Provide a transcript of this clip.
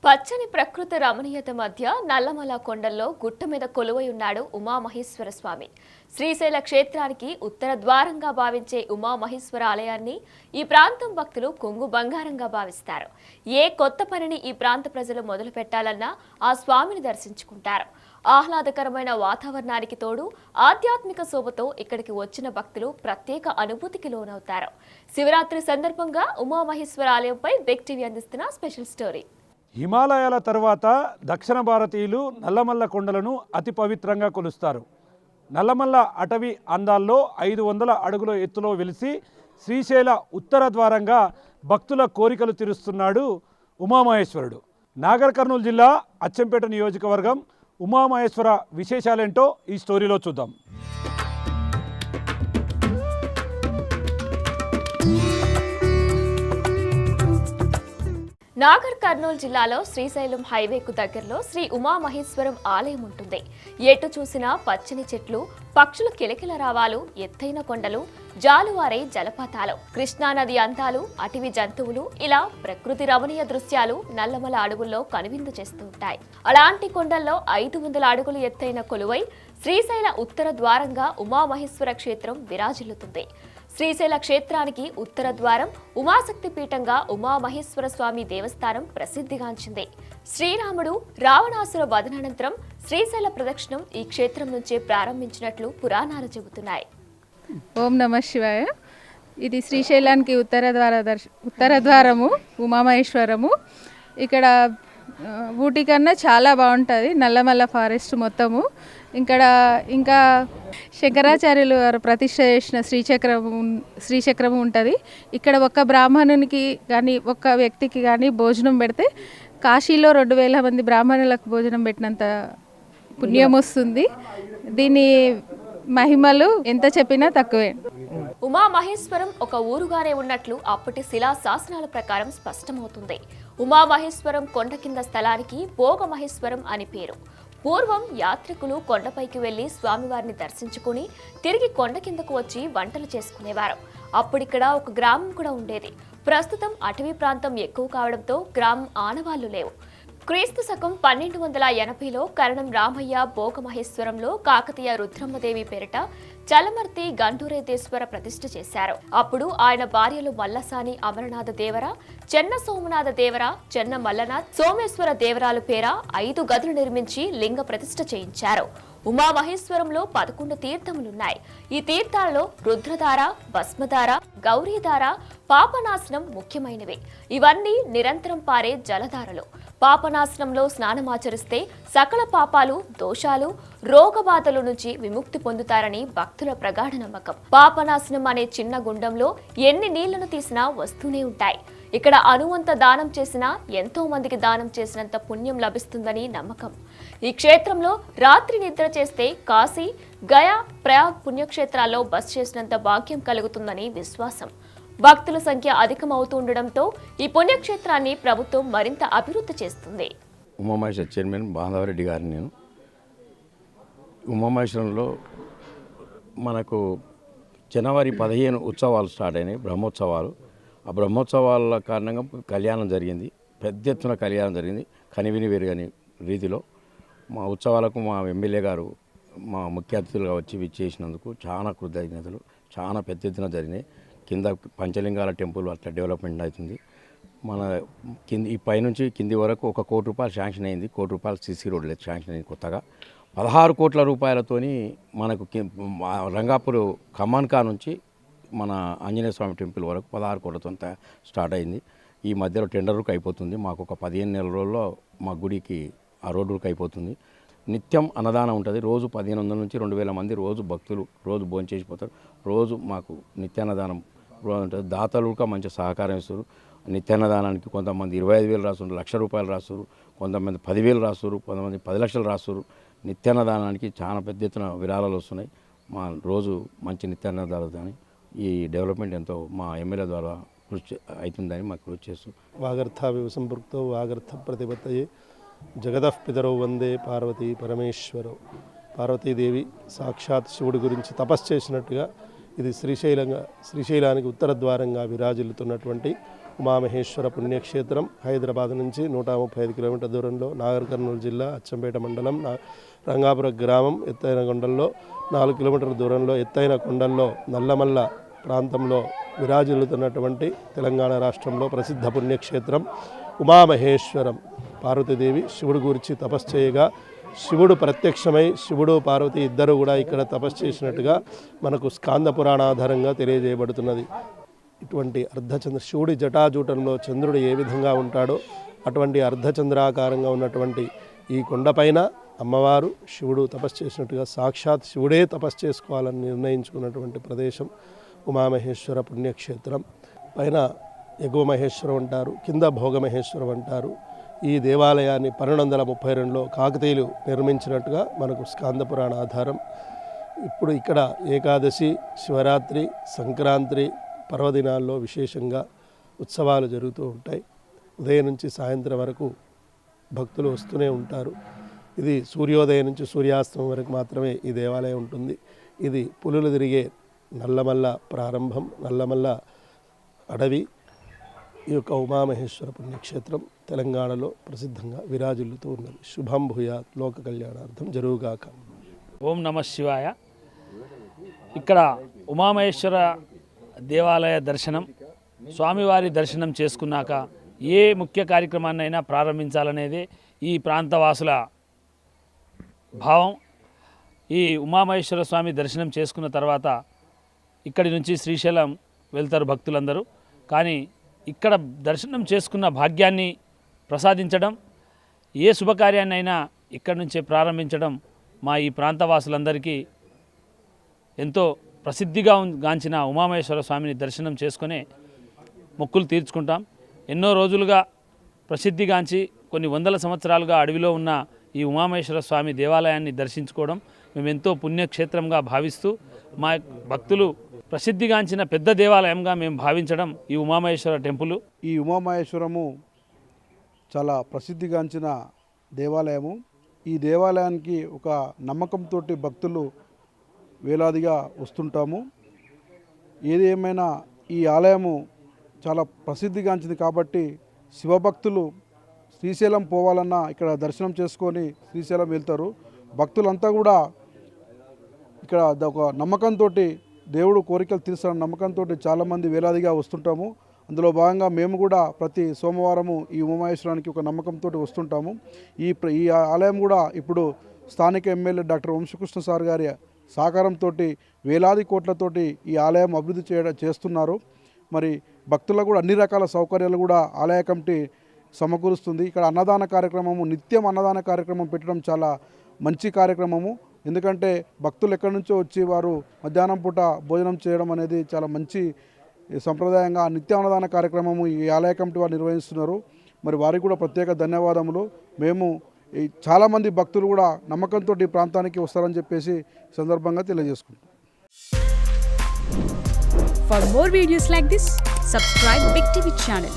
పచ్చని ప్రకృతి రమణీయత మధ్య నల్లమల కొండల్లో గుట్ట మీద కొలువై ఉన్నాడు ఉమామహేశ్వర స్వామి. శ్రీశైల క్షేత్రానికి ఉత్తర ద్వారంగా భావించే ఉమామహేశ్వర ఆలయాన్ని ఈ ప్రాంతం భక్తులు కొంగు బంగారంగా భావిస్తారు. ఏ కొత్త పనిని ఈ ప్రాంత ప్రజలు మొదలు పెట్టాలన్నా ఆ స్వామిని దర్శించుకుంటారు. ఆహ్లాదకరమైన వాతావరణానికి తోడు ఆధ్యాత్మిక శోభతో ఇక్కడికి వచ్చిన భక్తులు ప్రత్యేక అనుభూతికి లోనవుతారు. శివరాత్రి సందర్భంగా ఉమామహేశ్వర ఆలయంపై బిగ్ టీవీ అందిస్తున్న స్పెషల్ స్టోరీ. హిమాలయాల తర్వాత దక్షిణ భారతీయులు నల్లమల్ల కొండలను అతి పవిత్రంగా కొలుస్తారు. నల్లమల్ల అటవీ అందాల్లో 500 అడుగుల ఎత్తులో వెలిసి శ్రీశైల ఉత్తర ద్వారంగా భక్తుల కోరికలు తీరుస్తున్నాడు ఉమామహేశ్వరుడు. నాగర్ కర్నూలు జిల్లా అచ్చంపేట నియోజకవర్గం ఉమామహేశ్వర విశేషాలేంటో ఈ స్టోరీలో చూద్దాం. నాగర్ కర్నూలు జిల్లాలో శ్రీశైలం హైవేకు దగ్గరలో శ్రీ ఉమామహేశ్వరం ఆలయం ఉంటుంది. ఎటు చూసినా పచ్చని చెట్లు, పక్షుల కిలకిల రావాలు, ఎత్తైన కొండలు, జాలువారే జలపాతాలు, కృష్ణానది అందాలు, అటవీ జంతువులు, ఇలా ప్రకృతి రమణీయ దృశ్యాలు నల్లమల అడవుల్లో కనువిందు చేస్తూ ఉంటాయి. అలాంటి కొండల్లో 500 అడుగులు ఎత్తైన కొలువై శ్రీశైల ఉత్తర ద్వారంగా ఉమామహేశ్వర క్షేత్రం విరాజిల్లుతుంది. శ్రీశైల క్షేత్రానికి ఉత్తర ద్వారం ఉమాశక్తి పీఠంగా ఉమామహేశ్వర స్వామి దేవస్థానం ప్రసిద్ధిగాంచింది. శ్రీరాముడు రావణాసుర వధనానంతరం శ్రీశైల ప్రదక్షిణం ఈ క్షేత్రం నుంచే ప్రారంభించినట్లు పురాణాలు చెబుతున్నాయి. ఓం నమః శివాయ. ఇది శ్రీశైలానికి ఉత్తర ద్వారము ఉమామహేశ్వరము. ఇక్కడ ఊటీ కన్నా చాలా బాగుంటుంది నల్లమల్ల ఫారెస్ట్ మొత్తము. ఇంకా శంకరాచార్యులు వారు ప్రతిష్ఠ చేసిన శ్రీచక్రము ఉంటుంది. ఇక్కడ ఒక్క బ్రాహ్మణునికి కానీ ఒక్క వ్యక్తికి కానీ భోజనం పెడితే కాశీలో 2000 మంది బ్రాహ్మణులకు భోజనం పెట్టినంత పుణ్యం వస్తుంది. దీని మహిమలు ఎంత చెప్పినా తక్కువే. ఉమామహేశ్వరం ఒక ఊరుగానే ఉన్నట్లు అప్పటి శిలా శాసనాల ప్రకారం స్పష్టమవుతుంది. ఉమామహేశ్వరం కొండ కింద స్థలానికి భోగమహేశ్వరం అని పేరు. పూర్వం యాత్రికులు కొండపైకి వెళ్లి స్వామివారిని దర్శించుకుని తిరిగి కొండ కిందకు వచ్చి వంటలు చేసుకునేవారు. అప్పుడిక్కడ ఒక గ్రామం కూడా ఉండేది. ప్రస్తుతం అటవీ ప్రాంతం ఎక్కువ కావడంతో గ్రామం ఆనవాళ్లు లేవు. క్రీస్తు శకం 1280లో కరణం రామయ్య భోగమహేశ్వరంలో కాకతీయ రుద్రమ్మదేవి పేరిట చలమర్తి గండూరేదేశ్వర ప్రతిష్ఠ చేశారు. అప్పుడు ఆయన భార్యలు మల్లసాని అమరనాథ దేవర, చెన్న సోమనాథ దేవర, చెన్న మల్లనాథ్, సోమేశ్వర దేవరాలు పేర 5 గదులు నిర్మించి లింగ ప్రతిష్ఠ చేయించారు. ఉమామహేశ్వరంలో 11 తీర్థములున్నాయి. ఈ తీర్థాలలో రుద్రధార, భస్మధార, గౌరీధార, పాపనాశనం ముఖ్యమైనవి. ఇవన్నీ నిరంతరం పారే జలధారలు. పాపనాశనంలో స్నానమాచరిస్తే సకల పాపాలు, దోషాలు, రోగబాధల నుంచి విముక్తి పొందుతారని భక్తుల ప్రగాఢ నమ్మకం. పాపనాశనం అనే చిన్న గుండంలో ఎన్ని నీళ్లను తీసినా వస్తూనే ఉంటాయి. ఇక్కడ అణువంత దానం చేసినా ఎంతో మందికి దానం చేసినంత పుణ్యం లభిస్తుందని నమ్మకం. ఈ క్షేత్రంలో రాత్రి నిద్ర చేస్తే కాశీ, గయా, ప్రయాగ్ పుణ్యక్షేత్రాల్లో బస చేసినంత భాగ్యం కలుగుతుందని విశ్వాసం. భక్తుల సంఖ్య అధికమవుతుండటంతో ఈ పుణ్యక్షేత్రాన్ని ప్రభుత్వం మరింత అభివృద్ధి చేస్తుంది. ఉమామహేశ్వర చైర్మన్ బాంధవరెడ్డి గారిని నేను. ఉమామహేశ్వరంలో మనకు జనవరి 15 ఉత్సవాలు స్టార్ట్ అయినాయి, బ్రహ్మోత్సవాలు. ఆ బ్రహ్మోత్సవాల కారణంగా కళ్యాణం జరిగింది, పెద్ద ఎత్తున కళ్యాణం జరిగింది. కనివిని వెరుగని రీతిలో మా ఉత్సవాలకు మా ఎమ్మెల్యే గారు మా ముఖ్య అతిథులుగా వచ్చి విచ్చేసినందుకు చాలా కృతజ్ఞతలు. చాలా పెద్ద ఎత్తున జరిగినాయి. కింద పంచలింగాల టెంపుల్ అట్లా డెవలప్మెంట్ అవుతుంది. మన ఈ పైనుంచి కింది వరకు 1 కోటి రూపాయలు శాంక్షన్ అయింది. 1 కోటి రూపాయలు సీసీ రోడ్లు శాంక్షన్ అయింది కొత్తగా. 16 కోట్ల రూపాయలతోని మనకు రంగాపూర్ ఖమ్మాన్కా నుంచి మన ఆంజనేయ స్వామి టెంపుల్ వరకు 16 కోట్లతో స్టార్ట్ అయింది. ఈ మధ్యలో టెండర్ వర్క్ అయిపోతుంది. మాకు ఒక 15 నెలల రోజుల్లో మా గుడికి ఆ రోడ్డు వర్క్ అయిపోతుంది. నిత్యం అన్నదానం ఉంటుంది. రోజు 1500 నుంచి 2000 మంది రోజు భక్తులు రోజు భోజనం చేసిపోతారు. రోజు మాకు నిత్యాన్నదానం ఉంటుంది. దాతలు కూడా మంచి సహకారం ఇస్తారు. నిత్యాన్నదానానికి కొంతమంది 25,000 రాస్తారు, ₹1,00,000 రాస్తారు, కొంతమంది 10,000 రాస్తారు, కొంతమంది 10 లక్షలు రాస్తారు. నిత్యాన్నదానానికి చాలా పెద్ద ఎత్తున విరాళాలు వస్తున్నాయి. మా రోజు మంచి నిత్యాన్నదానాలు కానీ ఈ డెవలప్మెంట్ ఎంతో మా ఎమ్మెల్యే ద్వారా కృషి అవుతుందని మాకు కృషి చేస్తాం. వాగర్థావివ సంపృక్తో వాగర్థ ప్రతిపత్తయే జగదః పితరౌ వందే పార్వతీ పరమేశ్వరౌ. పార్వతీదేవి సాక్షాత్ శివుడి గురించి తపస్సు చేసినట్టుగా ఇది శ్రీశైలానికి ఉత్తర ద్వారంగా విరాజిల్లుతున్నటువంటి ఉమామహేశ్వర పుణ్యక్షేత్రం హైదరాబాద్ నుంచి 135 కిలోమీటర్ల దూరంలో, నాగర్ కర్నూలు జిల్లా అచ్చంపేట మండలం రంగాపురం గ్రామం ఎత్తైన కొండల్లో 4 కిలోమీటర్ల దూరంలో ఎత్తైన కొండల్లో నల్లమల్ల ప్రాంతంలో విరాజిల్లుతున్నటువంటి తెలంగాణ రాష్ట్రంలో ప్రసిద్ధ పుణ్యక్షేత్రం ఉమామహేశ్వరం. పార్వతీదేవి శివుడు గురించి తపస్సు చేయగా శివుడు ప్రత్యక్షమై శివుడు పార్వతి ఇద్దరు కూడా ఇక్కడ తపస్సు చేసినట్టుగా మనకు స్కాంద పురాణ ఆధారంగా తెలియజేయబడుతున్నది. ఇటువంటి అర్ధచంద్ర శివుడి జటాజూటంలో చంద్రుడు ఏ విధంగా ఉంటాడో అటువంటి అర్ధచంద్రాకారంగా ఉన్నటువంటి ఈ కొండపైన అమ్మవారు శివుడు తపస్సు చేసినట్టుగా సాక్షాత్ శివుడే తపస్సు చేసుకోవాలని నిర్ణయించుకున్నటువంటి ప్రదేశం ఉమామహేశ్వర పుణ్యక్షేత్రం. పైన ఎగువ మహేశ్వరం అంటారు, కింద భోగమహేశ్వరం అంటారు. ఈ దేవాలయాన్ని 1232లో కాకతీయులు నిర్మించినట్టుగా మనకు స్కాంద పురాణ ఆధారం. ఇప్పుడు ఇక్కడ ఏకాదశి, శివరాత్రి, సంక్రాంతి పర్వదినాల్లో విశేషంగా ఉత్సవాలు జరుగుతూ ఉంటాయి. ఉదయం నుంచి సాయంత్రం వరకు భక్తులు వస్తూనే ఉంటారు. ఇది సూర్యోదయం నుంచి సూర్యాస్తమం వరకు మాత్రమే ఈ దేవాలయం ఉంటుంది. ఇది పులులు తిరిగే నల్లమల్ల ప్రారంభం, నల్లమల్ల అడవి. ఈ యొక్క ఉమామహేశ్వర పుణ్యక్షేత్రం తెలంగాణలో ప్రసిద్ధంగా విరాజిల్లుతూ ఉన్నది. శుభం భూయాత్, లోక కళ్యాణార్థం జరుగుగాక. ఓం నమ శివాయ. ఇక్కడ ఉమామహేశ్వర దేవాలయ దర్శనం, స్వామివారి దర్శనం చేసుకున్నాక ఏ ముఖ్య కార్యక్రమాన్నైనా ప్రారంభించాలనేది ఈ ప్రాంతవాసుల భావం. ఈ ఉమామహేశ్వర స్వామి దర్శనం చేసుకున్న తర్వాత ఇక్కడి నుంచి శ్రీశైలం వెళ్తారు భక్తులందరూ. కానీ ఇక్కడ దర్శనం చేసుకున్న భాగ్యాన్ని ప్రసాదించడం, ఏ శుభకార్యాన్నైనా ఇక్కడి నుంచే ప్రారంభించడం మా ఈ ప్రాంతవాసులందరికీ ఎంతో ప్రసిద్ధిగా గాంచిన ఉమామహేశ్వర స్వామిని దర్శనం చేసుకునే మొక్కులు తీర్చుకుంటాం. ఎన్నో రోజులుగా ప్రసిద్ధిగాంచి కొన్ని వందల సంవత్సరాలుగా అడవిలో ఉన్న ఈ ఉమామహేశ్వర స్వామి దేవాలయాన్ని దర్శించుకోవడం మేము ఎంతో పుణ్యక్షేత్రంగా భావిస్తూ మా భక్తులు ప్రసిద్ధిగాంచిన పెద్ద దేవాలయంగా మేము భావించడం ఈ ఉమామహేశ్వర టెంపుల్. ఈ ఉమామహేశ్వరము చాలా ప్రసిద్ధిగాంచిన దేవాలయము. ఈ దేవాలయానికి ఒక నమ్మకంతో భక్తులు వేలాదిగా వస్తుంటాము. ఏది ఏమైనా ఈ ఆలయము చాలా ప్రసిద్ధిగాంచింది కాబట్టి శివభక్తులు శ్రీశైలం పోవాలన్నా ఇక్కడ దర్శనం చేసుకొని శ్రీశైలం వెళ్తారు. భక్తులంతా కూడా ఇక్కడ ఒక నమ్మకంతో దేవుడు కోరికలు తీర్చాలన్న నమ్మకంతో చాలామంది వేలాదిగా వస్తుంటాము. అందులో భాగంగా మేము కూడా ప్రతి సోమవారము ఈ ఉమామహేశ్వరానికి ఒక నమ్మకంతో వస్తుంటాము. ఈ ఆలయం కూడా ఇప్పుడు స్థానిక ఎమ్మెల్యే డాక్టర్ వంశకృష్ణ సార్ గారి సహకారంతో వేలాది కోట్లతోటి ఈ ఆలయం అభివృద్ధి చేస్తున్నారు. మరి భక్తులకు కూడా అన్ని రకాల సౌకర్యాలు కూడా ఆలయ కమిటీ సమకూరుస్తుంది. ఇక్కడ అన్నదాన కార్యక్రమము, నిత్యం అన్నదాన కార్యక్రమం పెట్టడం చాలా మంచి కార్యక్రమము. ఎందుకంటే భక్తులు ఎక్కడి నుంచో వచ్చి వారు మధ్యాహ్నం పూట భోజనం చేయడం అనేది చాలా మంచి సంప్రదాయంగా నిత్య అన్నదాన కార్యక్రమము ఈ ఆలయ కమిటీ వారు నిర్వహిస్తున్నారు. మరి వారికి కూడా ప్రత్యేక ధన్యవాదములు. మేము చాలామంది భక్తులు కూడా నమ్మకంతో ఈ ప్రాంతానికి వస్తారని చెప్పేసి సందర్భంగా తెలియజేసుకుంటాం. For more videos like this, subscribe Big TV channel.